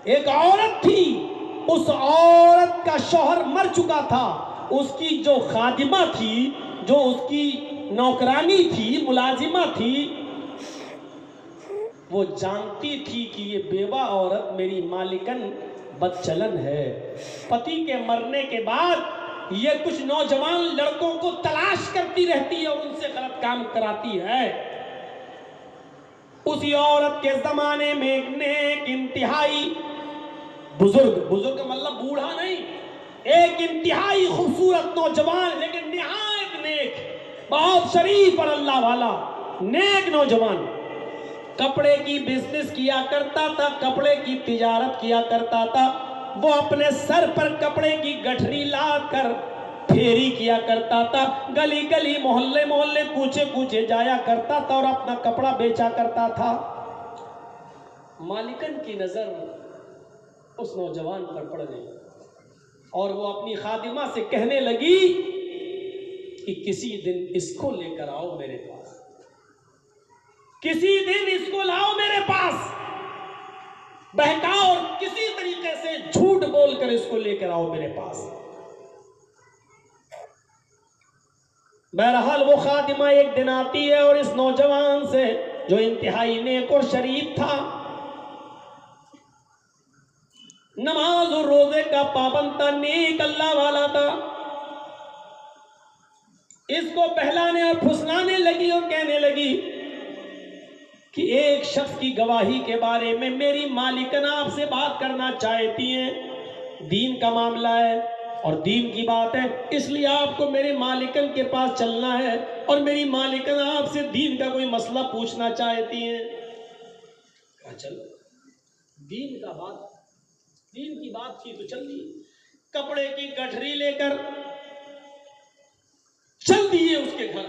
ایک عورت تھی، اس عورت کا شوہر مر چکا تھا، اس کی جو خادمہ تھی، جو اس کی نوکرانی تھی، ملازمہ تھی، وہ جانتی تھی کہ یہ بیوہ عورت میری مالکن بدچلن ہے۔ پتی کے مرنے کے بعد یہ کچھ نوجوان لڑکوں کو تلاش کرتی رہتی ہے اور ان سے غلط کام کراتی ہے۔ اسی عورت کے زمانے میں ایک نیک انتہائی بزرگ کا مطلب بوڑھا نہیں، ایک انتہائی خوبصورت نوجوان لیکن نہایت نیک، بہت شریف اور اللہ والا نیک نوجوان، کپڑے کی بزنس کیا کرتا تھا، کپڑے کی تجارت کیا کرتا تھا۔ وہ اپنے سر پر کپڑے کی گٹھری لا کر پھیری کیا کرتا تھا، گلی گلی محلے محلے کوچے کوچے جایا کرتا تھا اور اپنا کپڑا بیچا کرتا تھا۔ مالکن کی نظر اس نوجوان پر پڑ گئی اور وہ اپنی خادمہ سے کہنے لگی کہ کسی دن اس کو لے کر آؤ میرے پاس، کسی دن اس کو لاؤ میرے پاس، بہکاؤ اور کسی طریقے سے جھوٹ بول کر اس کو لے کر آؤ میرے پاس۔ بہرحال وہ خادمہ ایک دن آتی ہے اور اس نوجوان سے جو انتہائی نیک اور شریف تھا، نماز اور روزے کا پابند تھا، نیک اللہ والا تھا، اس کو بہلانے اور پھسلانے لگی اور کہنے لگی کہ ایک شخص کی گواہی کے بارے میں میری مالکن آپ سے بات کرنا چاہتی ہیں، دین کا معاملہ ہے اور دین کی بات ہے، اس لیے آپ کو میرے مالکن کے پاس چلنا ہے اور میری مالکن آپ سے دین کا کوئی مسئلہ پوچھنا چاہتی ہیں۔ کہا چلو، دین کی بات کی تو چل دی، کپڑے کی گٹھری لے کر چل دیے اس کے گھر۔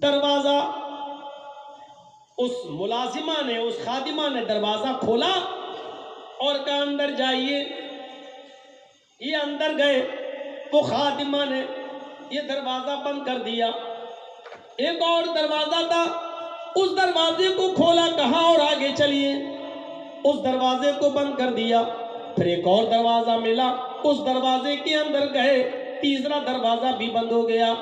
دروازہ اس ملازمہ نے، اس خادمہ نے دروازہ کھولا اور کہا اندر جائیے۔ یہ اندر گئے، وہ خادمہ نے یہ دروازہ بند کر دیا۔ ایک اور دروازہ تھا، اس دروازے کو کھولا، کہا اور آگے چلیے، اس دروازے کو بند کر دیا۔ پھر ایک اور دروازہ ملا، اس دروازے کے اندر گئے، تیسرا دروازہ بھی بند ہو گیا۔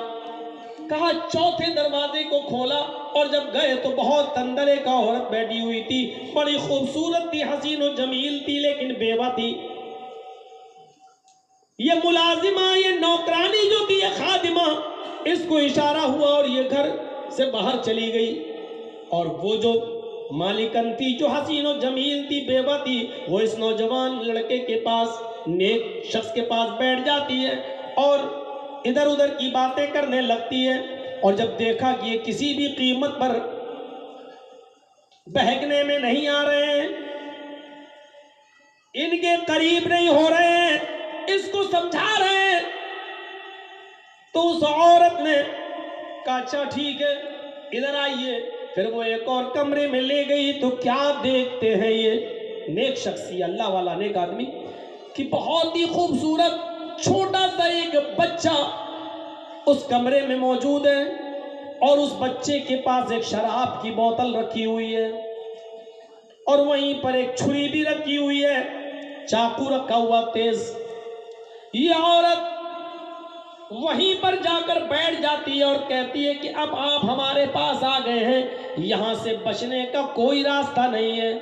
کہا چوتھے دروازے کو کھولا اور جب گئے تو بہت اندر ایک عورت بیٹھی ہوئی تھی، بڑی خوبصورت تھی، حسین و جمیل تھی، لیکن بیوہ تھی۔ یہ ملازمہ، یہ نوکرانی جو تھی، یہ خادمہ، اس کو اشارہ ہوا اور یہ گھر سے باہر چلی گئی، اور وہ جو مالکن تھی، جو حسین و جمیل تھی، بیوہ تھی، وہ اس نوجوان لڑکے کے پاس، نیک شخص کے پاس بیٹھ جاتی ہے اور ادھر ادھر کی باتیں کرنے لگتی ہے۔ اور جب دیکھا کہ یہ کسی بھی قیمت پر بہکنے میں نہیں آ رہے ہیں، ان کے قریب نہیں ہو رہے ہیں، اس کو سمجھا رہے ہیں، تو اس عورت نے کہا اچھا ٹھیک ہے ادھر آئیے۔ پھر وہ ایک اور کمرے میں لے گئی تو کیا دیکھتے ہیں یہ نیک شخص، یہ اللہ والا نیک آدمی، کہ بہت ہی خوبصورت چھوٹا سا ایک بچہ اس کمرے میں موجود ہے اور اس بچے کے پاس ایک شراب کی بوتل رکھی ہوئی ہے اور وہیں پر ایک چھری بھی رکھی ہوئی ہے، چاقو رکھا ہوا تیز۔ یہ عورت وہیں پر جا کر بیٹھ جاتی ہے اور کہتی ہے کہ اب آپ ہمارے پاس آ گئے ہیں، یہاں سے بچنے کا کوئی راستہ نہیں ہے،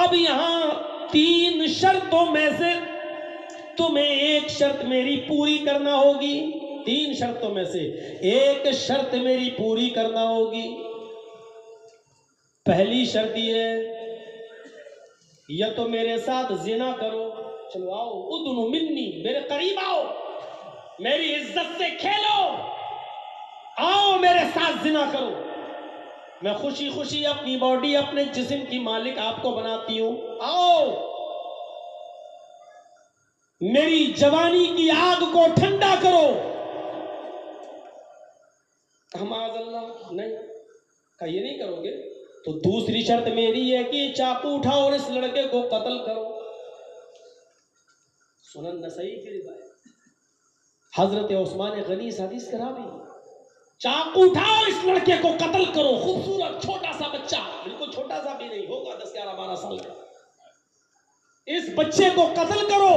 اب یہاں 3 شرطوں میں سے تمہیں ایک شرط میری پوری کرنا ہوگی، 3 شرطوں میں سے ایک شرط میری پوری کرنا ہوگی۔ پہلی شرط یہ ہے، یا تو میرے ساتھ زنا کرو، چلو آؤ، ادنو منی، میرے قریب آؤ، میری عزت سے کھیلو، آؤ میرے ساتھ زنا کرو، میں خوشی خوشی اپنی باڈی، اپنے جسم کی مالک آپ کو بناتی ہوں، آؤ میری جوانی کی آگ کو ٹھنڈا کرو۔ معاذ اللہ، نہیں کہا یہ نہیں کرو گے تو دوسری شرط میری ہے کہ چاقو اٹھاؤ اور اس لڑکے کو قتل کرو۔ سنن نسائی کی روایت، حضرت عثمان غنی اس حدیث کرا بھی، چاقو اٹھاؤ اس لڑکے کو قتل کرو، خوبصورت چھوٹا سا بچہ، بالکل چھوٹا سا بھی نہیں ہوگا، 10 11 12 سال کا، اس بچے کو قتل کرو.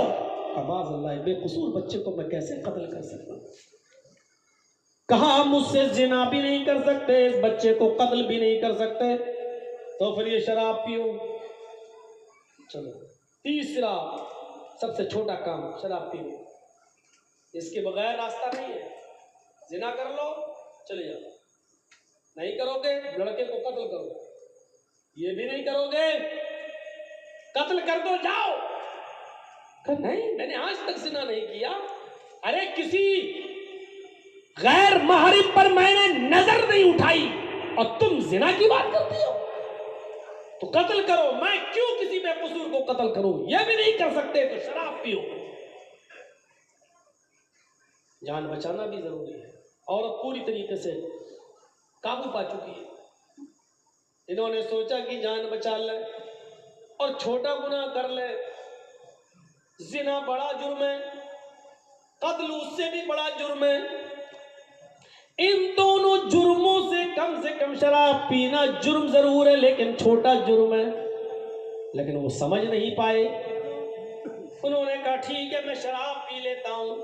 معاذ اللہ، بے قصور بچے کو میں کیسے قتل کر سکتا ہوں؟ کہا مجھ سے زنا بھی نہیں کر سکتے، اس بچے کو قتل بھی نہیں کر سکتے، تو پھر یہ شراب پیو. چلو تیسرا سب سے چھوٹا کام، شراب پیو. اس کے بغیر راستہ نہیں ہے. زنا کر لو چلے جاؤ، نہیں کرو گے لڑکے کو قتل کرو، یہ بھی نہیں کرو گے قتل کر دو جاؤ. نہیں میں نے آج تک زنا نہیں کیا. ارے کسی غیر محرم پر میں نے نظر نہیں اٹھائی اور تم زنا کی بات کرتے ہو، تو قتل کرو. میں کیوں کسی بے قصور کو قتل کروں؟ یہ بھی نہیں کر سکتے تو شراب پیو. جان بچانا بھی ضروری ہے. عورت پوری طریقے سے قابو پا چکی ہے. انہوں نے سوچا کہ جان بچا لے اور چھوٹا گناہ کر لے. زنا بڑا جرم ہے، قتل اس سے بھی بڑا جرم ہے. ان دونوں جرموں سے کم شراب پینا جرم ضرور ہے لیکن چھوٹا جرم ہے. لیکن وہ سمجھ نہیں پائے. انہوں نے کہا ٹھیک ہے میں شراب پی لیتا ہوں.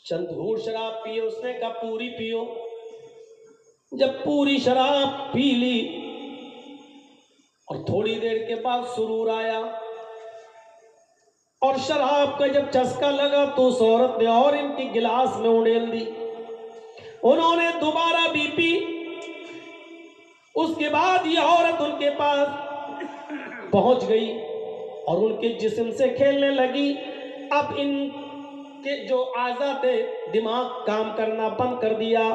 چند گھونٹ شراب پیے. اس نے کہا پوری پیو. جب پوری شراب پی لی اور تھوڑی دیر کے بعد سرور آیا اور شراب کا جب چسکا لگا تو اس عورت نے اور ان کی گلاس میں اڑیل دی. انہوں نے دوبارہ بھی پی. اس کے بعد یہ عورت ان کے پاس پہنچ گئی اور ان کے جسم سے کھیلنے لگی. اب ان کے جو اعضاء تھے دماغ کام کرنا بند کر دیا،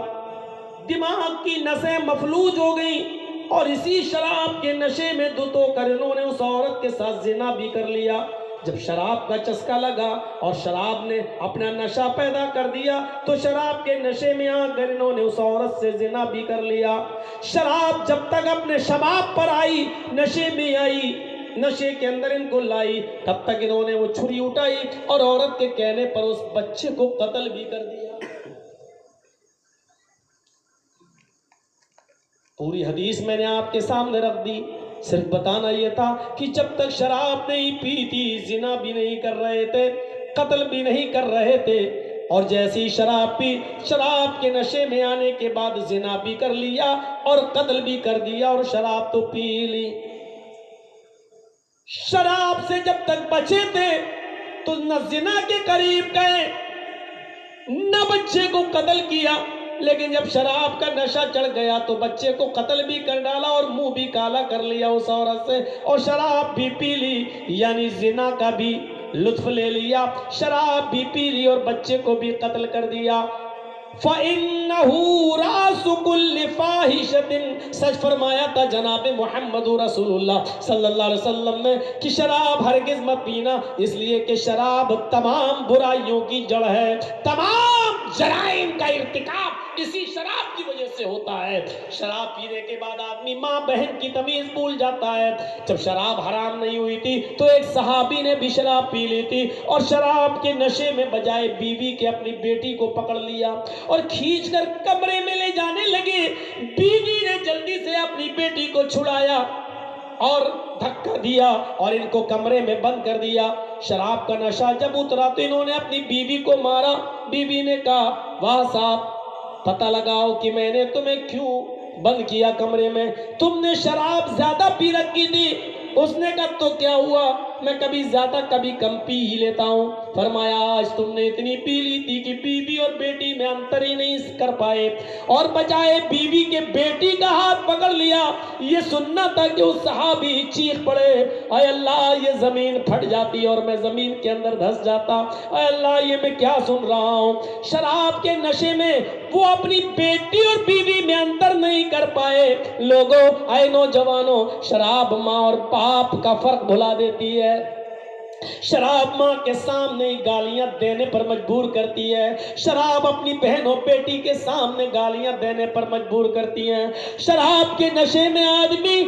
دماغ کی نسیں مفلوج ہو گئیں اور اسی شراب کے نشے میں دھت ہو کر انہوں نے اس عورت کے ساتھ زنا بھی کر لیا. جب شراب کا چسکا لگا اور شراب نے اپنا نشہ پیدا کر دیا تو شراب کے نشے میں آ کر انہوں نے اس عورت سے زنا بھی کر لیا. شراب جب تک اپنے شباب پر آئی، نشے میں آئی، نشے کے اندر ان کو لائی، تب تک انہوں نے وہ چھری اٹھائی اور عورت کے کہنے پر اس بچے کو قتل بھی کر دیا. پوری حدیث میں نے آپ کے سامنے رکھ دی. صرف بتانا یہ تھا کہ جب تک شراب نہیں پی تھی زنا بھی نہیں کر رہے تھے، قتل بھی نہیں کر رہے تھے، اور جیسی شراب پی، شراب کے نشے میں آنے کے بعد زنا بھی کر لیا اور قتل بھی کر دیا اور شراب تو پی لی. شراب سے جب تک بچے تھے تو نہ زنا کے قریب گئے نہ بچے کو قتل کیا، لیکن جب شراب کا نشہ چڑھ گیا تو بچے کو قتل بھی کر ڈالا اور منہ بھی کالا کر لیا اس عورت سے اور شراب بھی پی لی. یعنی زنا کا بھی لطف لے لیا، شراب بھی پی لی اور بچے کو بھی قتل کر دیا. فَإِنَّهُ رَأْسُ كُلِّ فَاحِشَةٍ، سچ فرمایا تھا جناب محمد رسول اللہ صلی اللہ علیہ وسلم نے کہ شراب ہرگز مت پینا، اس لیے کہ شراب تمام برائیوں کی جڑ ہے. تمام جرائم کا ارتکاب اسی شراب کی وجہ سے ہوتا ہے. شراب پینے کے بعد آدمی ماں بہن کی تمیز بھول جاتا ہے. جب شراب حرام نہیں ہوئی تھی تو ایک صحابی نے بھی شراب پی لی تھی اور شراب کے نشے میں بجائے بیوی کے اپنی بیٹی کو پکڑ لیا اور کھینچ کر کمرے میں لے جانے لگے. بیوی نے جلدی سے اپنی بیٹی کو چھڑایا اور دھکا دیا اور ان کو کمرے میں بند کر دیا. شراب کا نشہ جب اترا تو انہوں نے اپنی بیوی کو مارا. بیوی نے کہا واہ صاحب پتہ لگاؤ کہ میں نے تمہیں کیوں بند کیا کمرے میں، تم نے شراب زیادہ پی رکھی تھی. اس نے کہا تو کیا ہوا، میں کبھی زیادہ کبھی کم پی ہی لیتا ہوں. فرمایا آج تم نے اتنی پی لی تھی کہ بیوی اور بیٹی میں انتر ہی نہیں کر پائے اور بجائے بیوی کے بیٹی کا ہاتھ پکڑ لیا. یہ سننا تھا کہ اس صحابی چیخ پڑے اے اللہ یہ زمین پھٹ جاتی اور میں زمین کے اندر دھس جاتا. اے اللہ یہ میں کیا سن رہا ہوں. شراب کے نشے میں وہ اپنی بیٹی اور بیوی میں انتر نہیں کر پائے. لوگوں اے نوجوانوں، شراب ماں اور باپ کا فرق بھلا دیتی ہے. شراب ماں کے سامنے گالیاں دینے پر مجبور کرتی ہے. شراب اپنی بہنوں بیٹی کے سامنے گالیاں دینے پر مجبور کرتی ہے. شراب کے نشے میں آدمی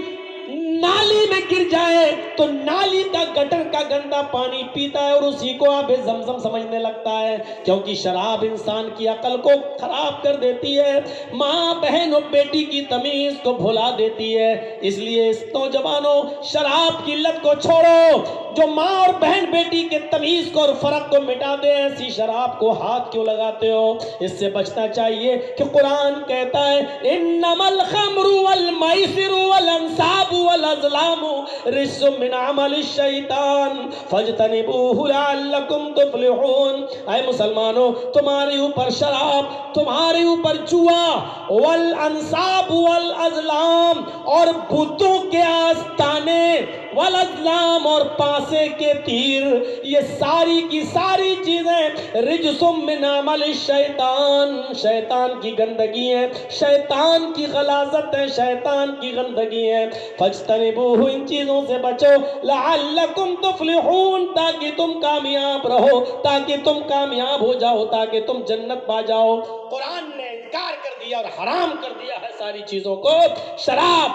نالی میں گر جائے تو نالی کا گٹر کا گندا پانی پیتا ہے اور اسی کو آب زمزم سمجھنے لگتا ہے، کیونکہ شراب انسان کی عقل کو خراب کر دیتی ہے، ماں بہن اور بیٹی کی تمیز کو بھلا دیتی ہے۔ اس لیے اس نوجوانوں شراب کی لت کو چھوڑو، جو ماں اور بہن بیٹی کے تمیز کو اور فرق کو مٹا دے، ایسی شراب کو ہاتھ کیوں لگاتے ہو؟ اس سے بچنا چاہیے کہ قرآن کہتا ہے انما الخمر والمیسر والانصاب والازلام رجس من عمل الشیطان فاجتنبوه لعلکم تفلحون۔ اے مسلمانوں، تمہارے اوپر شراب، تمہارے اوپر جوا، والانصاب والازلام اور بتوں کے آستانے، والازلام اور پاسے کے تیر، یہ ساری کی ساری چیزیں رجس من عمل الشیطان، شیطان کی گندگی ہے، شیطان کی غلاظت ہے، شیطان کی گندگی ہے۔ فاجتنبوہ، ان چیزوں سے بچو، لعلکم تفلحون، تاکہ تم کامیاب رہو، تاکہ تم کامیاب ہو جاؤ، تاکہ تم جنت پا جاؤ۔ قرآن نے انکار کر دیا اور حرام کر دیا ہے ساری چیزوں کو، شراب،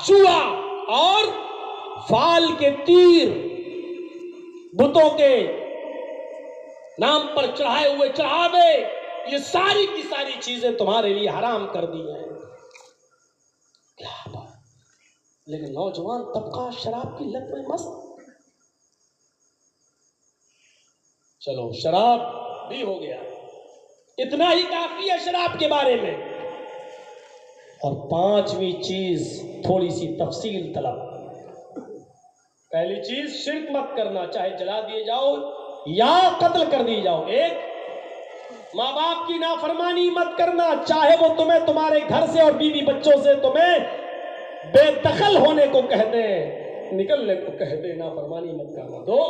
جوا اور فال کے تیر، بتوں کے نام پر چڑھائے ہوئے چڑھاوے، یہ ساری کی ساری چیزیں تمہارے لیے حرام کر دی ہیں۔ کیا بات! لیکن نوجوان طبقہ شراب کی لت میں مست۔ چلو شراب بھی ہو گیا، اتنا ہی کافی ہے شراب کے بارے میں۔ اور پانچویں چیز تھوڑی سی تفصیل طلب۔ پہلی چیز شرک مت کرنا، چاہے جلا دیے جاؤ یا قتل کر دی جاؤ۔ ایک، ماں باپ کی نافرمانی مت کرنا، چاہے وہ تمہیں تمہارے گھر سے اور بیوی بچوں سے تمہیں بے دخل ہونے کو کہہ دیں، نکلنے کو کہہ دیں، نافرمانی مت کرنا۔ دو،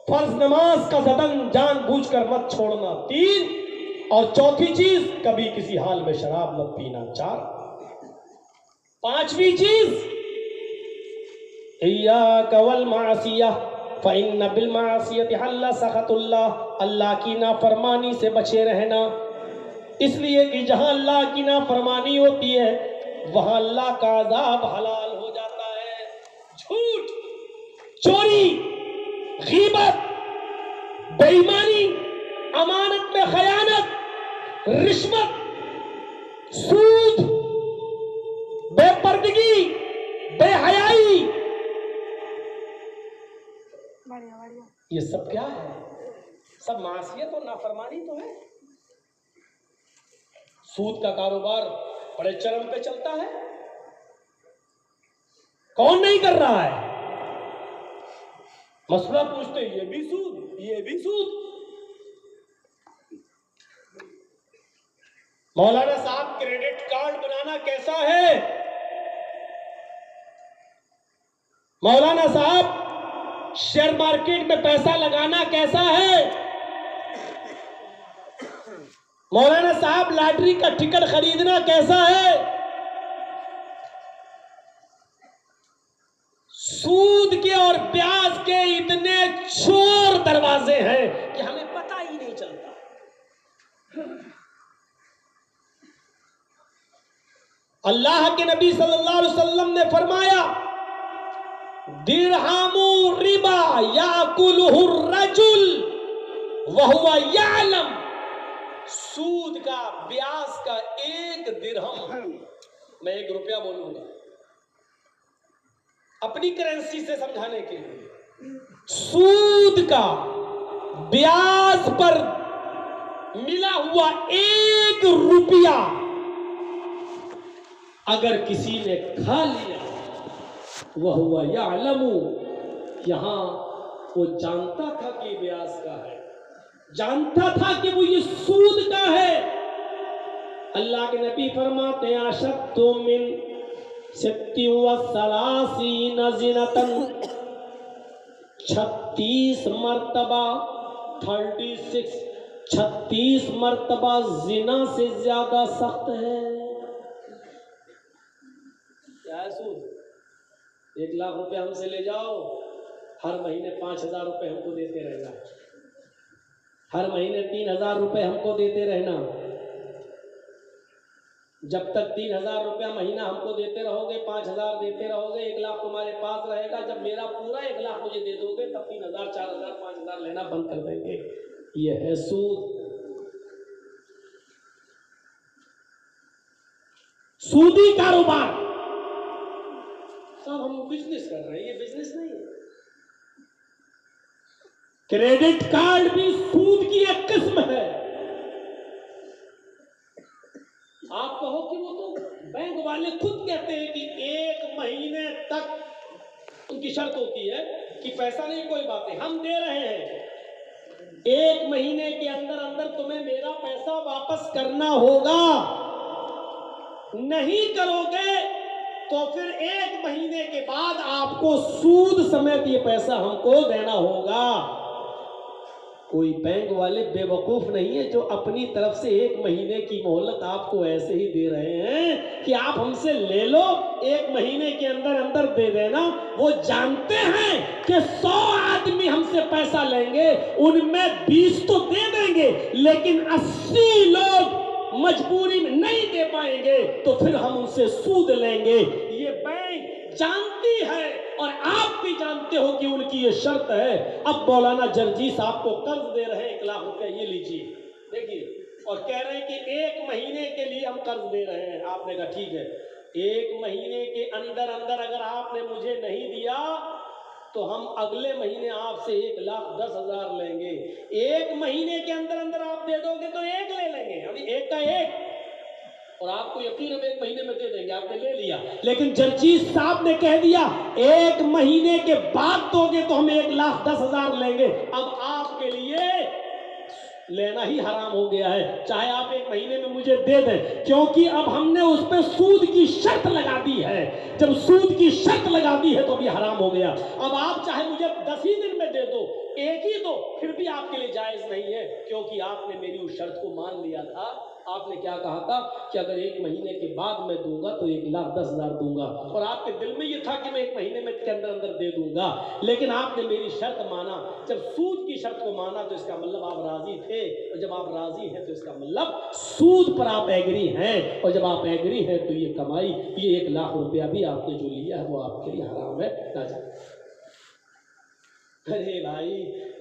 فرض نماز کا زدن جان بوجھ کر مت چھوڑنا۔ تین، اور چوتھی چیز، کبھی کسی حال میں شراب مت پینا۔ چار، پانچویں چیز، ایاک والمعصیہ فإن بالمعصیۃ حل سخط اللہ، اللہ کی نافرمانی سے بچے رہنا، اس لیے کہ جہاں اللہ کی نافرمانی ہوتی ہے وہاں اللہ کا عذاب حلال ہو جاتا ہے۔ جھوٹ، چوری، غیبت، بے ایمانی، امانت میں خیانت، رشوت، سود، بے پردگی، بے حیائی، یہ سب کیا ہے؟ سب معصیت اور نافرمانی تو ہے۔ سود کا کاروبار بڑے چرم پہ چلتا ہے، کون نہیں کر رہا ہے؟ مسئلہ پوچھتے یہ بھی سود، یہ بھی سود۔ مولانا صاحب کریڈٹ کارڈ بنانا کیسا ہے؟ مولانا صاحب شیئر مارکیٹ میں پیسہ لگانا کیسا ہے؟ مولانا صاحب لاٹری کا ٹکٹ خریدنا کیسا ہے؟ سود کے اور بیاج کے اتنے چور دروازے ہیں کہ ہمیں پتہ ہی نہیں چلتا۔ اللہ کے نبی صلی اللہ علیہ وسلم نے فرمایا درہم ربا یاکلہ الرجل وہو یعلم، سود کا، بیاج کا ایک درہم، میں 1 روپیہ بولوں گا اپنی کرنسی سے سمجھانے کے لیے، سود کا بیاج پر ملا ہوا 1 روپیہ اگر کسی نے کھا لیا وَهُوَ يَعْلَمُ، یہاں وہ جانتا تھا کہ بیاج کا ہے، جانتا تھا کہ وہ یہ سود کا ہے، اللہ کے نبی فرماتے ہیں اشد من 36 زنۃ، 36 مرتبہ 36 مرتبہ زنا سے زیادہ سخت ہے۔ کیا ہے سود؟ 1 لاکھ روپے ہم سے لے جاؤ، ہر مہینے 5,000 روپے ہم کو دیتے رہنا، ہر مہینے 3,000 روپے ہم کو دیتے رہنا، جب تک 3,000 روپیہ مہینہ ہم کو دیتے رہو گے، 5,000 دیتے رہو گے، 1,00,000 تمہارے پاس رہے گا. جب میرا پورا 1,00,000 مجھے دے دو گے تب 3,000 4,000 5,000 لینا بند کر دیں گے. یہ ہے سود. سودی کاروبار. صاحب ہم بزنس کر رہے ہیں، یہ بزنس نہیں ہے. کریڈٹ کارڈ بھی سود کی ایک قسم ہے. آپ کہو کہ وہ تو بینک والے خود کہتے ہیں کہ 1 مہینے تک ان کی شرط ہوتی ہے کہ پیسہ نہیں، کوئی بات نہیں ہم دے رہے ہیں، 1 مہینے کے اندر اندر تمہیں میرا پیسہ واپس کرنا ہوگا. نہیں کرو گے تو پھر 1 مہینے کے بعد آپ کو سود سمیت یہ پیسہ ہم کو دینا ہوگا. کوئی بینک والے بے وقوف نہیں ہے جو اپنی طرف سے 1 مہینے کی مہلت آپ کو ایسے ہی دے رہے ہیں کہ آپ ہم سے لے لو، 1 مہینے کے اندر اندر دے دینا. وہ جانتے ہیں کہ 100 آدمی ہم سے پیسہ لیں گے، ان میں 20 تو دے دیں گے، لیکن 80 لوگ مجبوری میں نہیں دے پائیں گے تو پھر ہم ان سے سود لیں گے. یہ بینک جانتی ہے اور آپ بھی جانتے ہو کہ ان کی یہ شرط ہے. اب مولانا جرجی صاحب کو قرض دے رہے ہیں 1,00,000 روپے، یہ لیجیے دیکھیے، اور کہہ رہے ہیں کہ 1 مہینے کے لیے ہم قرض دے رہے ہیں. آپ نے کہا ٹھیک ہے، 1 مہینے کے اندر اندر اگر آپ نے مجھے نہیں دیا تو ہم اگلے مہینے آپ سے 1,10,000 لیں گے. 1 مہینے کے اندر اندر آپ دے دو گے تو 1 لے لیں گے، یعنی 1 کا 1، اور آپ کو یقین ہم 1 مہینے میں دے دیں گے. آپ نے لے لیا، لیکن جرجیز صاحب نے کہہ دیا 1 مہینے کے بعد دو گے تو ہم 1,10,000 لیں گے. اب آپ کے لیے لینا ہی حرام ہو گیا ہے، چاہے آپ 1 مہینے میں مجھے دے دیں، کیونکہ اب ہم نے اس پہ سود کی شرط لگا دی ہے. جب سود کی شرط لگا دی ہے تو بھی حرام ہو گیا. اب آپ چاہے مجھے 10 ہی دن میں دے دو، 1 ہی دو، پھر بھی آپ کے لیے جائز نہیں ہے، کیونکہ آپ نے میری اس شرط کو مان لیا تھا. آپ نے کیا کہا تھا کہ اگر 1 مہینے کے بعد میں دوں گا تو 1,10,000 دوں گا، اور آپ کے دل میں یہ تھا کہ میں 1 مہینے میں کے اندر اندر دے دوں گا، لیکن آپ نے میری شرط مانا. جب سود کی شرط کو مانا تو اس کا مطلب آپ راضی تھے، اور جب آپ راضی ہیں تو اس کا مطلب سود پر آپ ایگری ہیں، اور جب آپ ایگری ہیں تو یہ کمائی، یہ 1,00,000 روپیہ بھی آپ نے جو لیا ہے وہ آپ کے لیے حرام ہے، ناجائز. ارے بھائی،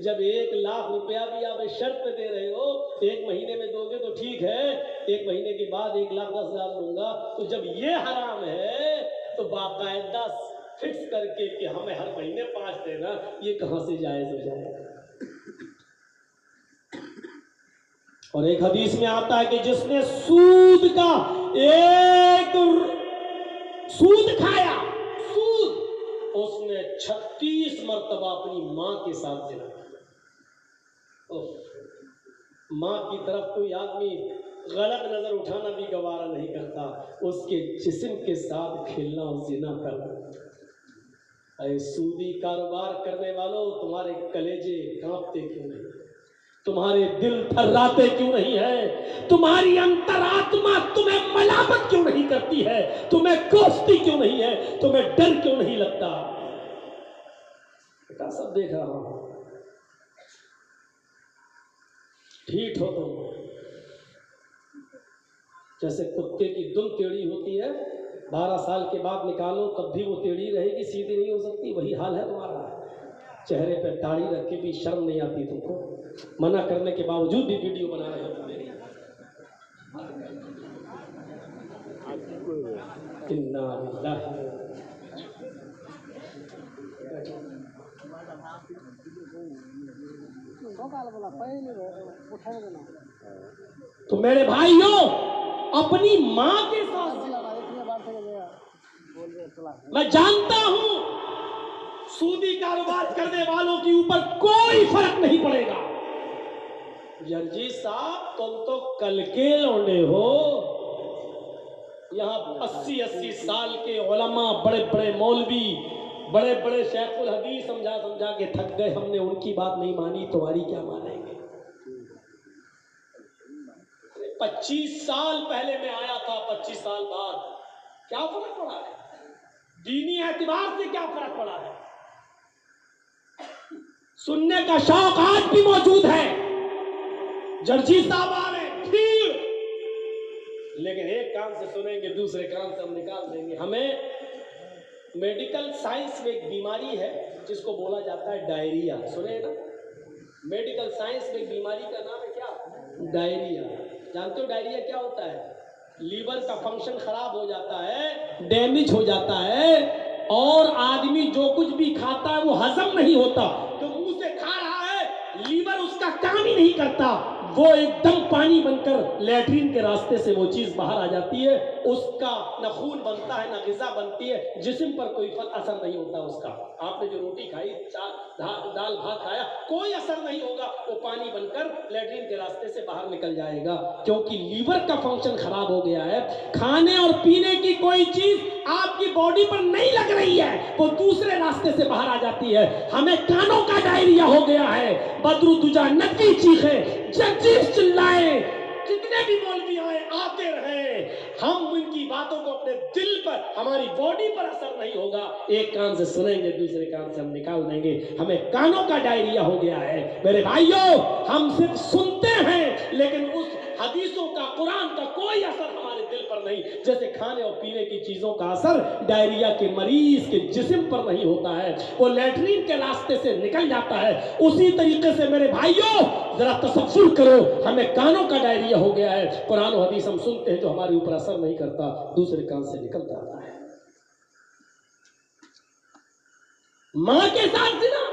جب 1,00,000 روپیہ بھی آپ شرط پہ دے رہے ہو، 1 مہینے میں دو گے تو ٹھیک ہے، 1 مہینے کے بعد 1,10,000 دوں گا، تو جب یہ حرام ہے تو باقاعدہ فکس کر کے کہ ہمیں ہر مہینے 5 دینا، یہ کہاں سے جائز ہو جائے گا؟ اور ایک حدیث میں آتا ہے کہ جس نے سود کا سود کھایا، سود، اس نے 36 مرتبہ اپنی ماں کے ساتھ زنا کیا. ماں کی طرف کوئی آدمی غلط نظر اٹھانا بھی گوارا نہیں کرتا، اس کے جسم کے ساتھ کھیلنا اور زنا کرنا. اے سودی کاروبار کرنے والوں، تمہارے کلیجے کانپتے کیوں نہیں؟ تمہارے دل تھراتے کیوں نہیں ہے؟ تمہاری انترآتما تمہیں ملامت کیوں نہیں کرتی ہے؟ تمہیں کوستی کیوں نہیں ہے؟ تمہیں ڈر کیوں نہیں لگتا؟ بیٹا سب دیکھ رہا ہوں، ٹھیک ہو تم جیسے کتے کی دم ٹیڑھی ہوتی ہے، 12 سال کے بعد نکالو تب بھی وہ ٹیڑھی رہے گی، سیدھی نہیں ہو سکتی. وہی حال ہے تمہارا. چہرے پہ داڑھی رکھ کے بھی شرم نہیں آتی تم کو، منع کرنے کے باوجود بھی ویڈیو بنا رہے ہو میری. تو میرے بھائیوں، اپنی ماں کے ساتھ، میں جانتا ہوں سودی کاروبار کرنے والوں کے اوپر کوئی فرق نہیں پڑے گا. جرجی صاحب تم تو کل کے لونڈے ہو. یہاں 80 سال کے علماء، بڑے بڑے مولوی، بڑے بڑے شیخ الحدیث سمجھا کے تھک گئے. ہم نے ان کی بات نہیں مانی، تمہاری کیا مانیں گے؟ 25 سال پہلے میں آیا تھا، 25 سال بعد کیا فرق پڑا ہے؟ دینی اعتبار سے کیا فرق پڑا ہے؟ سننے کا شوق آج بھی موجود ہے. جرجی صاحب آ رہے، بھیڑ لیکن ایک کان سے سنیں گے دوسرے کان سے ہم نکال دیں گے. ہمیں میڈیکل سائنس میں ایک بیماری ہے جس کو بولا جاتا ہے ڈائریا. سنے نا؟ میڈیکل سائنس میں ایک بیماری کا نام ہے کیا؟ ڈائریا. جانتے ہو ڈائریا کیا ہوتا ہے؟ لیور کا فنکشن خراب ہو جاتا ہے، ڈیمیج ہو جاتا ہے، اور آدمی جو کچھ بھی کھاتا ہے وہ ہضم نہیں ہوتا. جو منہ سے کھا رہا ہے لیور اس کا کام ہی نہیں کرتا، وہ ایک دم پانی بن کر لیٹرین کے راستے سے وہ چیز باہر آ جاتی ہے. اس کا نہ خون بنتا ہے نہ غذا بنتی ہے، جسم پر کوئی اثر نہیں ہوتا اس کا. آپ نے جو روٹی کھائی، دال بھات کھایا، کوئی اثر نہیں ہوگا، وہ پانی بن کر لیٹرین کے راستے سے باہر نکل جائے گا، کیونکہ لیور کا فنکشن خراب ہو گیا ہے. کھانے اور پینے کی کوئی چیز آپ کی باڈی پر نہیں لگ رہی ہے، وہ دوسرے راستے سے باہر آ جاتی ہے. ہمیں کانوں کا ڈائریا ہو گیا ہے. بدر دجا ندوی چیخے، جرجیس چلائے، جتنے بھی مولوی آئے آتے رہے، ہم ان کی باتوں کو اپنے دل پر، ہماری باڈی پر اثر نہیں ہوگا. ایک کان سے سنیں گے دوسرے کان سے ہم نکال دیں گے. ہمیں کانوں کا ڈائریا ہو گیا ہے. میرے بھائیوں، ہم صرف سنتے ہیں لیکن اس حدیثوں کا، قرآن کا کوئی اثر ہمارے دل پر نہیں. جیسے کھانے اور پینے کی چیزوں کا اثر ڈائریا کے مریض کے جسم پر نہیں ہوتا ہے، وہ لیٹرین کے راستے سے نکل جاتا ہے. اسی طریقے سے میرے بھائیوں ذرا تصور کرو، ہمیں کانوں کا ڈائریا ہو گیا ہے. قرآن و حدیث ہم سنتے ہیں جو ہمارے اوپر اثر نہیں کرتا، دوسرے کان سے نکلتا آتا ہے. ماں کے ساتھ زنا،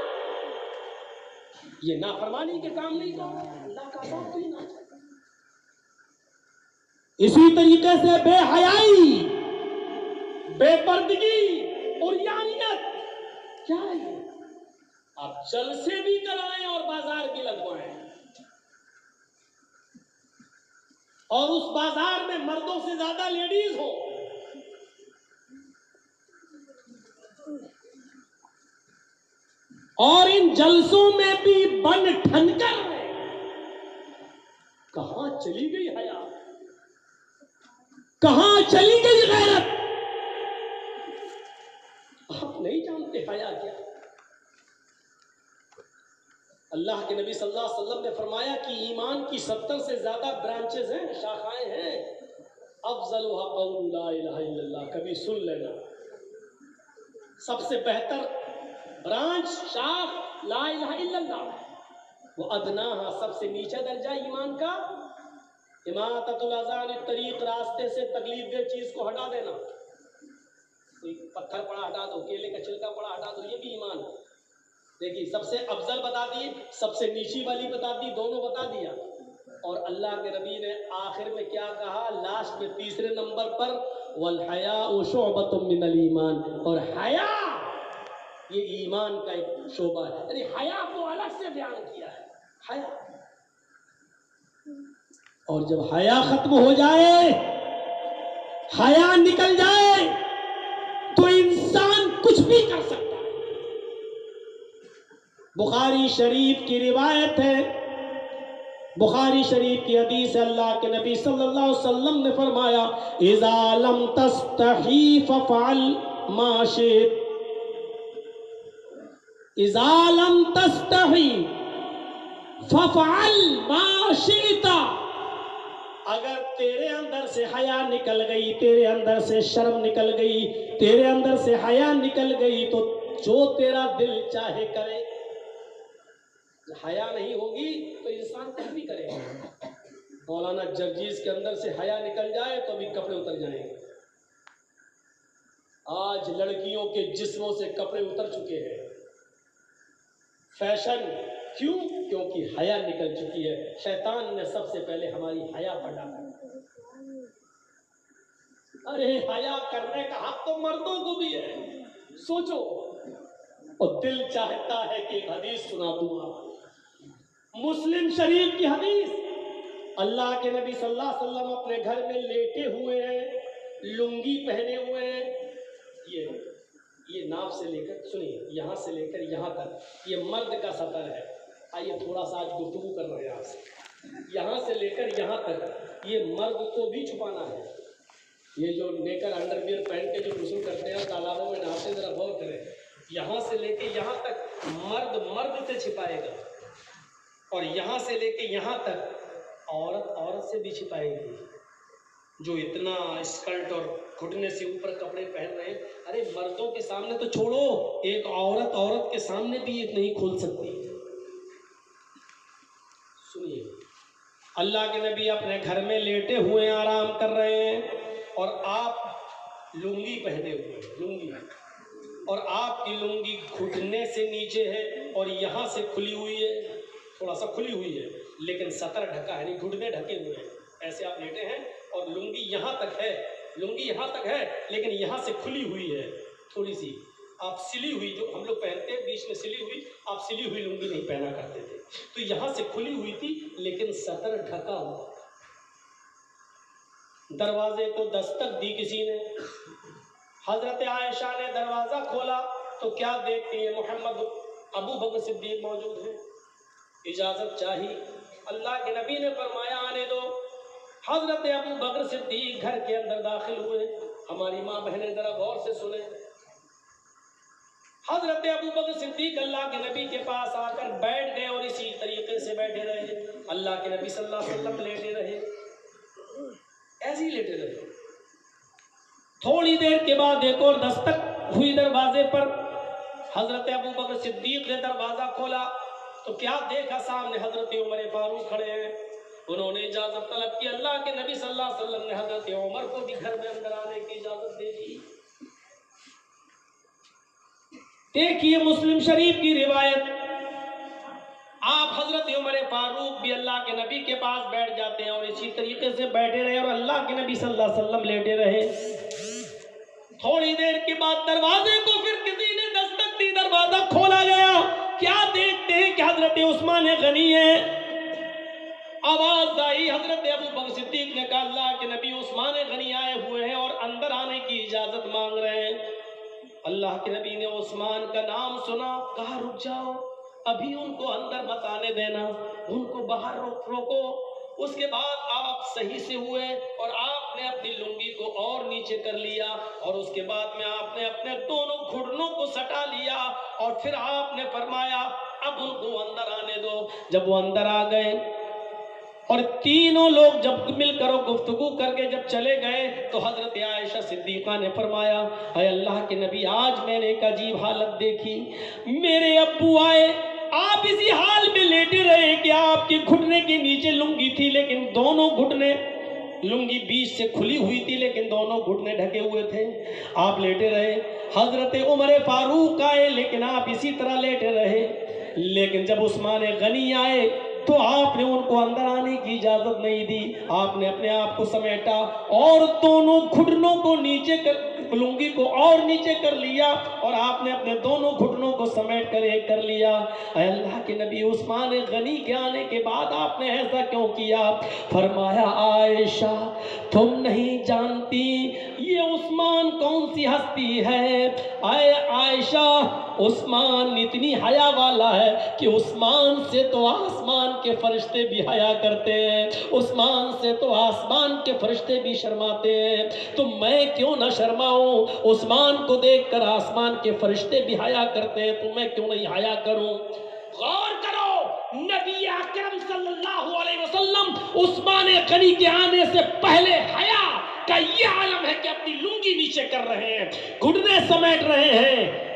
یہ نافرمانی کے کام نہیں کرو، اللہ کا ساتھ تو ہی نہ. اسی طریقے سے بے حیائی، بے پردگی اور یانیت کیا ہے؟ آپ جلسے بھی کرائیں اور بازار بھی لگوائیں، اور اس بازار میں مردوں سے زیادہ لیڈیز ہو، اور ان جلسوں میں بھی بن ٹھن کر کہاں چلی گئی حیا، کہاں چلی گئی غیرت؟ آپ نہیں جانتے حیا کیا؟ اللہ کے نبی صلی اللہ علیہ وسلم نے فرمایا کہ ایمان کی 70 سے زیادہ برانچز ہیں، شاخائیں ہیں. افضلها قول لا الہ الا اللہ، کبھی سن لینا. سب سے بہتر برانچ، شاخ لا الہ الا اللہ. وہ ادناہا، سب سے نیچا درجہ ایمان کا اماطۃ الاذی عن الطریق، راستے سے تکلیف دہ چیز کو ہٹا دینا. کوئی پتھر پڑا ہٹا دو، کیلے کا چھلکا پڑا ہٹا دو، یہ بھی ایمان ہے. دیکھیے، سب سے افضل بتا دی، سب سے نیچی والی بتا دی، دونوں بتا دیا. اور اللہ کے نبی نے آخر میں کیا کہا؟ لاسٹ میں تیسرے نمبر پر والحیاء شعبۃ من الایمان، اور حیا یہ ایمان کا ایک شعبہ ہے. یعنی حیا کو الگ سے بیان کیا ہے. حیا، اور جب حیا ختم ہو جائے، حیا نکل جائے، تو انسان کچھ بھی کر سکتا ہے. بخاری شریف کی روایت ہے، بخاری شریف کی حدیث ہے، اللہ کے نبی صلی اللہ علیہ وسلم نے فرمایا اذا لم تستحی ففعل ما شئت. اذا لم تستحی ففعل ما شئت. اگر تیرے اندر سے حیا نکل گئی، تیرے اندر سے شرم نکل گئی، تیرے اندر سے حیا نکل گئی، تو جو تیرا دل چاہے کرے. حیا نہیں ہوگی تو انسان کچھ بھی کرے. مولانا جرجیز کے اندر سے حیا نکل جائے تو ابھی کپڑے اتر جائیں گے. آج لڑکیوں کے جسموں سے کپڑے اتر چکے ہیں. فیشن کیوں؟ کیونکہ حیا نکل چکی ہے. شیطان نے سب سے پہلے ہماری حیا پر ڈالا. ارے حیا کرنے کا حق تو مردوں کو بھی ہے. سوچو. اور دل چاہتا ہے کہ ایک حدیث سنا دوں آپ. مسلم شریف کی حدیث، اللہ کے نبی صلی اللہ علیہ وسلم اپنے گھر میں لیٹے ہوئے ہیں، لنگی پہنے ہوئے ہیں. یہ ناف سے لے کر، سنیے، یہاں سے لے کر یہاں تک یہ مرد کا سطر ہے. آئیے تھوڑا سا آج گفتگو کر رہے ہیں آپ سے. یہاں سے لے کر یہاں تک یہ مرد کو بھی چھپانا ہے. یہ جو نیکر انڈر ویئر پہن کے جو غسل کرتے ہیں تالابوں میں نہاتے، ذرا غور کریں. یہاں سے لے کے یہاں تک مرد سے چھپائے گا، اور یہاں سے لے کے یہاں تک عورت سے بھی چھپائے گی. جو اتنا اسکرٹ اور گھٹنے سے اوپر کپڑے پہن رہے ہیں. ارے مردوں کے سامنے تو چھوڑو، ایک عورت کے سامنے بھی یہ نہیں کھول سکتی. سنیے، اللہ کے نبی اپنے گھر میں لیٹے ہوئے آرام کر رہے ہیں اور آپ لنگی پہنے ہوئے ہیں، لنگی، اور آپ کی لنگی گھٹنے سے نیچے ہے اور یہاں سے کھلی ہوئی ہے، تھوڑا سا کھلی ہوئی ہے لیکن سطر ڈھکا ہے، نہیں گھٹنے ڈھکے ہوئے ہیں. ایسے آپ لیٹے ہیں اور لنگی یہاں تک ہے، لنگی یہاں تک ہے لیکن یہاں سے کھلی ہوئی ہے تھوڑی سی. آپ سلی ہوئی، جو ہم لوگ پہنتے ہیں بیچ میں سلی ہوئی، آپ سلی ہوئی لنگی نہیں پہنا کرتے تھے، تو یہاں سے کھلی ہوئی تھی لیکن سطر ڈھکا ہوا. دروازے کو دستک دی کسی نے، حضرت عائشہ نے دروازہ کھولا تو کیا دیکھتی ہے؟ محمد ابو بکر صدیق موجود ہیں. اجازت چاہی، اللہ کے نبی نے فرمایا آنے دو. حضرت ابو بکر صدیق گھر کے اندر داخل ہوئے. ہماری ماں بہنیں ذرا غور سے سنیں. حضرت ابو بکر صدیق اللہ کے نبی کے پاس آ کر بیٹھ گئے اور اسی طریقے سے بیٹھے رہے. اللہ کے نبی صلی اللہ علیہ وسلم لیٹے رہے، ایسے ہی لیٹے رہے. تھوڑی دیر کے بعد ایک اور دستک ہوئی دروازے پر. حضرت ابو بکر صدیق نے دروازہ کھولا تو کیا دیکھا؟ سامنے حضرت عمر فاروق کھڑے ہیں. انہوں نے اجازت طلب کی. اللہ کے نبی صلی اللہ علیہ وسلم نے حضرت عمر کو بھی گھر میں اندر آنے کی اجازت دے دی. دیکھیے مسلم شریف کی روایت، آپ حضرت عمر فاروق بھی اللہ کے نبی کے پاس بیٹھ جاتے ہیں اور اسی طریقے سے بیٹھے رہے اور اللہ کے نبی صلی اللہ علیہ وسلم لیٹے رہے. تھوڑی دیر کے بعد دروازے کو پھر کسی نے دستک دی، دروازہ کھولا گیا. کیا دیکھتے ہیں کہ حضرت عثمان غنی ہے. آواز آئی، حضرت ابو بکر صدیق نے کہا اللہ کے نبی عثمان غنی آئے ہوئے ہیں اور اندر آنے کی اجازت مانگ رہے ہیں. اللہ کے نبی نے عثمان کا نام سنا، کہا رک جاؤ، ابھی ان کو اندر مت آنے دینا، ان کو باہر روکو. اس کے بعد آپ صحیح سے ہوئے اور آپ نے اپنی لنگی کو اور نیچے کر لیا اور اس کے بعد میں آپ نے اپنے دونوں گھٹنوں کو سٹا لیا اور پھر آپ نے فرمایا اب ان کو اندر آنے دو. جب وہ اندر آ گئے اور تینوں لوگ جب مل کر گفتگو کر کے جب چلے گئے تو حضرت عائشہ صدیقہ نے فرمایا اے اللہ کے نبی، آج میں نے ایک عجیب حالت دیکھی. میرے ابو آئے، آپ اسی حال میں لیٹے رہے کہ آپ کے گھٹنے کے نیچے لنگی تھی لیکن دونوں گھٹنے، لنگی بیچ سے کھلی ہوئی تھی لیکن دونوں گھٹنے ڈھکے ہوئے تھے. آپ لیٹے رہے. حضرت عمر فاروق آئے لیکن آپ اسی طرح لیٹے رہے. لیکن جب عثمان غنی آئے تو آپ نے ان کو اندر آنے کی اجازت نہیں دی. آپ نے اپنے آپ کو سمیٹا اور دونوں گھٹنوں کو نیچے کر، لنگی کو اور نیچے کر لیا اور آپ نے اپنے دونوں گھٹنوں کو سمیٹ کر ایک کر لیا. اے اللہ کے نبی، عثمان غنی کے آنے کے بعد آپ نے ایسا کیوں کیا؟ فرمایا عائشہ تم نہیں جانتی یہ عثمان کون سی ہستی ہے. اے عائشہ، عثمان اتنی حیا والا ہے کہ عثمان سے تو آسمان کے فرشتے بھی حیا کرتے ہیں، عثمان سے تو آسمان کے فرشتے بھی شرماتے ہیں. تو میں کیوں نہ شرماؤں؟ عثمان کو دیکھ کر آسمان کے فرشتے بھی حیا کرتے ہیں تو میں کیوں نہیں حیا کروں؟ غور کرو، نبی اکرم صلی اللہ علیہ وسلم عثمان غنی کے آنے سے پہلے حیا کا یہ عالم ہے کہ اپنی لنگی نیچے کر رہے ہیں، گھٹنے سمیٹ رہے ہیں.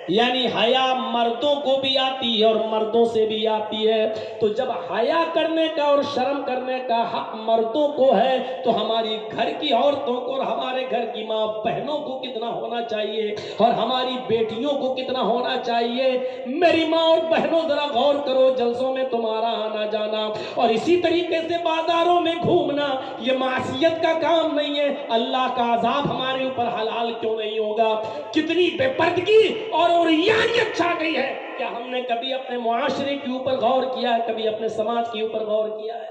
یعنی حیا مردوں کو بھی آتی ہے اور مردوں سے بھی آتی ہے. تو جب حیا کرنے کا اور شرم کرنے کا حق مردوں کو ہے تو ہماری گھر کی عورتوں کو اور ہمارے گھر کی ماں بہنوں کو کتنا ہونا چاہیے اور ہماری بیٹیوں کو کتنا ہونا چاہیے. میری ماں اور بہنوں ذرا غور کرو، جلسوں میں تمہارا آنا جانا اور اسی طریقے سے بازاروں میں گھومنا یہ معصیت کا کام نہیں ہے. اللہ کا عذاب ہمارے اوپر حلال کیوں نہیں ہوگا؟ کتنی بے پردگی اور عریانیت چھا گئی ہے. کیا ہم نے کبھی اپنے معاشرے کے اوپر غور کیا ہے؟ کبھی اپنے سماج کے اوپر غور کیا ہے؟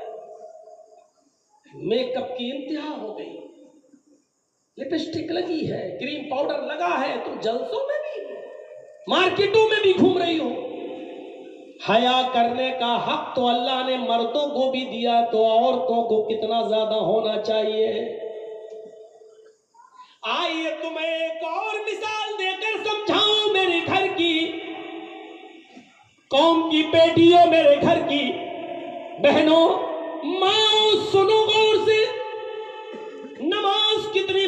میک اپ کی انتہا ہو گئی، لپسٹک لگی ہے، کریم پاؤڈر لگا ہے، تم جلسوں میں بھی مارکیٹوں میں بھی گھوم رہی ہو. حیا کرنے کا حق تو اللہ نے مردوں کو بھی دیا تو عورتوں کو کتنا زیادہ ہونا چاہیے. آئیے تمہیں ایک اور مثال دے کر سمجھاؤں میرے گھر کی قوم کی بیٹیوں، میرے گھر کی بہنوں، ماں سنو غور سے.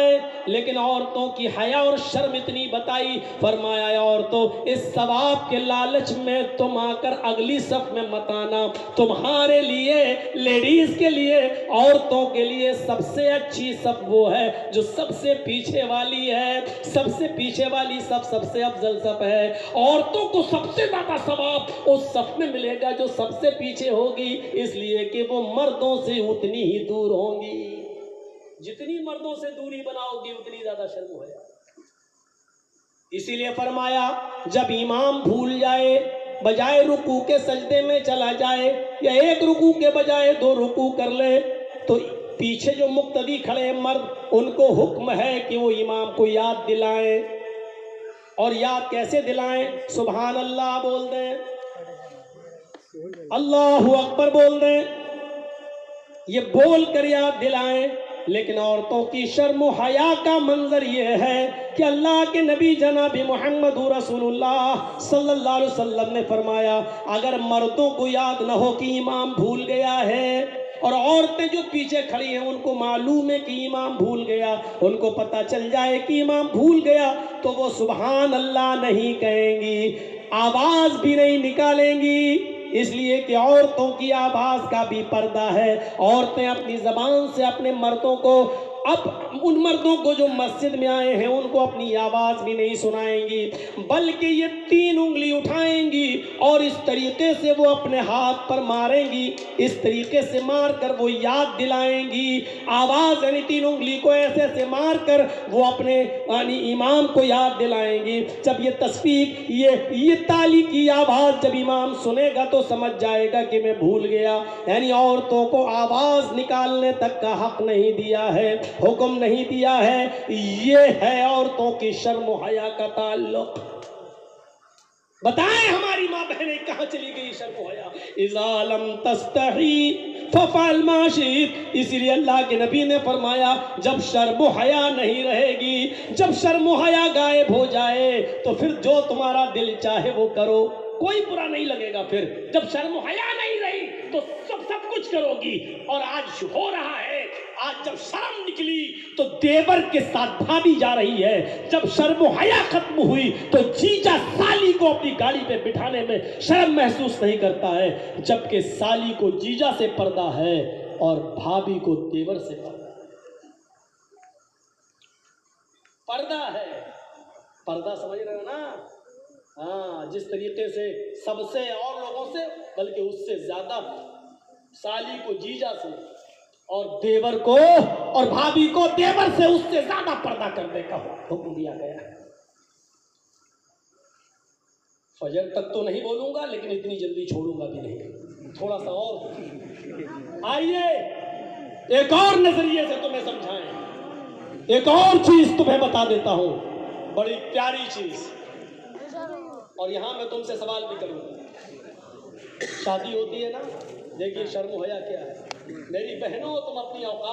ہے، لیکن عورتوں کی حیا اور شرم اتنی بتائی، فرمایا اے عورتوں اس ثواب کے لالچ میں تم آ کر اگلی صف میں مت آنا، تمہارے لیے لیڈیز کے لیے، عورتوں کے لیے سب سے اچھی صف وہ ہے جو سب سے پیچھے والی ہے، سب سے پیچھے والی صف سب سے افضل صف ہے، عورتوں کو سب سے زیادہ ثواب اس صف میں ملے گا جو سب سے پیچھے ہوگی، اس لیے کہ وہ مردوں سے اتنی ہی دور ہوں گی، جتنی مردوں سے دوری بناؤ گی اتنی زیادہ شرم ہو جائے۔ اسی لیے فرمایا جب امام بھول جائے، بجائے رکوع کے سجدے میں چلا جائے یا ایک رکوع کے بجائے 2 رکوع کر لے، تو پیچھے جو مقتدی کھڑے مرد ان کو حکم ہے کہ وہ امام کو یاد دلائیں، اور یاد کیسے دلائیں؟ سبحان اللہ بول دیں، اللہ اکبر بول دیں، یہ بول کر یاد دلائیں۔ لیکن عورتوں کی شرم و حیا کا منظر یہ ہے کہ اللہ کے نبی جناب محمد رسول اللہ صلی اللہ علیہ وسلم نے فرمایا اگر مردوں کو یاد نہ ہو کہ امام بھول گیا ہے، اور عورتیں جو پیچھے کھڑی ہیں ان کو معلوم ہے کہ امام بھول گیا، ان کو پتہ چل جائے کہ امام بھول گیا، تو وہ سبحان اللہ نہیں کہیں گی، آواز بھی نہیں نکالیں گی، اس لیے کہ عورتوں کی آواز کا بھی پردہ ہے۔ عورتیں اپنی زبان سے اپنے مردوں کو، اب ان مردوں کو جو مسجد میں آئے ہیں ان کو اپنی آواز بھی نہیں سنائیں گی، بلکہ یہ 3 انگلی اٹھائیں گی اور اس طریقے سے وہ اپنے ہاتھ پر ماریں گی، اس طریقے سے مار کر وہ یاد دلائیں گی، آواز یعنی 3 انگلی کو ایسے ایسے مار کر وہ اپنے یعنی امام کو یاد دلائیں گی۔ جب یہ تصفیق یہ تالی کی آواز جب امام سنے گا تو سمجھ جائے گا کہ میں بھول گیا، یعنی عورتوں کو آواز نکالنے تک کا حق نہیں دیا ہے، حکم نہیں دیا ہے، یہ ہے عورتوں کی شرم و حیا کا تعلق۔ بتائیں ہماری ماں بہنیں کہاں چلی گئی شرم و حیا؟ اذا لم تستحی ففعل ما شئت، اسی لیے اللہ کے نبی نے فرمایا جب شرم و حیا نہیں رہے گی، جب شرم و حیا غائب ہو جائے تو پھر جو تمہارا دل چاہے وہ کرو، کوئی برا نہیں لگے گا۔ پھر جب شرم و حیا نہیں رہی تو سب کچھ کرو گی، اور آج ہو رہا ہے، آج جب شرم نکلی تو دیور کے ساتھ بھابھی جا رہی ہے، جب شرم و حیا ختم ہوئی تو جیجا سالی کو اپنی گاڑی پہ بٹھانے میں شرم محسوس نہیں کرتا ہے، جبکہ سالی کو جیجا سے پردہ ہے اور بھابھی کو دیور سے پردہ ہے۔ پردہ سمجھ رہے ہو نا؟ ہاں، جس طریقے سے سب سے اور لوگوں سے بلکہ اس سے زیادہ سالی کو جیجا سے اور دیور کو اور بھابھی کو دیور سے اس سے زیادہ پردہ کرنے کا حکم دیا گیا ہے۔ فجر تک تو نہیں بولوں گا لیکن اتنی جلدی چھوڑوں گا بھی نہیں، تھوڑا سا اور آئیے ایک اور نظریے سے تمہیں سمجھائیں، ایک اور چیز تمہیں بتا دیتا ہوں، بڑی پیاری چیز، اور یہاں میں تم سے سوال بھی کروں گا۔ شادی ہوتی ہے نا، دیکھیے شرم و حیا کیا ہے، میری بہنوں تم اپنی اوقات